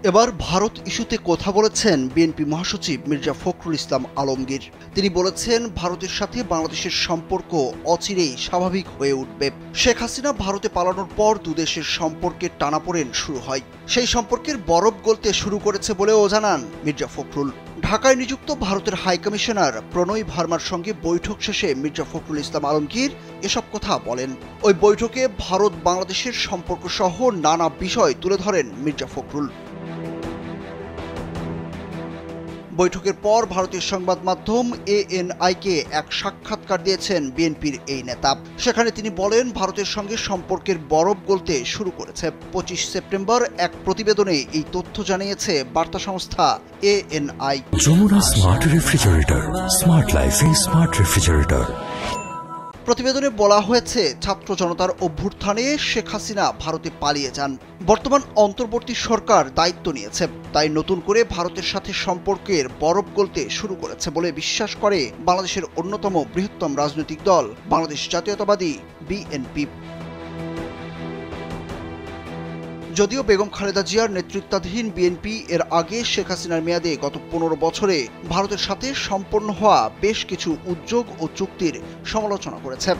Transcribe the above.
এবার ভারত ইস্যুতে কথা বলেছেন বিএনপি মহাসচিব মির্জা ফখরুল ইসলাম আলমগীর। তিনি বলেছেন, ভারতের সাথে বাংলাদেশের সম্পর্ক অচিরেই স্বাভাবিক হয়ে উঠবে। শেখ হাসিনা ভারতে পালানোর পর দুদেশের সম্পর্কের টানাপোড়েন শুরু হয়। সেই সম্পর্কের বরফ গলতে শুরু করেছে বলেও জানান মির্জা ফখরুল। ঢাকায় নিযুক্ত ভারতের হাইকমিশনার প্রণয় ভার্মার সঙ্গে বৈঠক শেষে মির্জা ফখরুল ইসলাম আলমগীর এসব কথা বলেন। ওই বৈঠকে ভারত বাংলাদেশের সম্পর্ক সহ নানা বিষয় তুলে ধরেন মির্জা ফখরুল। বৈঠকের পর ভারতীয় সংবাদ মাধ্যম এএনআইকে এক সাক্ষাৎকার দিয়েছেন বিএনপির এই নেতা। সেখানে তিনি বলেন, ভারতের সঙ্গে সম্পর্কের বরফ গলতে শুরু করেছে। 25 সেপ্টেম্বর এক প্রতিবেদনে এই তথ্য জানিয়েছে বার্তা সংস্থা ANI. Jamuna smart refrigerator, smart লাইফে স্মার্ট রেফ্রিজারেটর। প্রতিবেদনে বলা হয়েছে, ছাত্র জনতার অভ্যুত্থানে শেখ হাসিনা ভারতে পালিয়ে যান। বর্তমান অন্তর্বর্তী সরকার দায়িত্ব নিয়েছে, তাই নতুন করে ভারতের সাথে সম্পর্কের বরফ গলতে শুরু করেছে বলে বিশ্বাস করে বাংলাদেশের অন্যতম বৃহত্তম রাজনৈতিক দল বাংলাদেশ জাতীয়তাবাদী বিএনপি। যদিও বেগম খালেদা জিয়ার নেতৃত্বাধীন বিএনপি এর আগে শেখ হাসিনার মেয়াদে গত 15 বছরে ভারতের সাথে সম্পন্ন হওয়া বেশ কিছু উদ্যোগ ও চুক্তির সমালোচনা করেছে।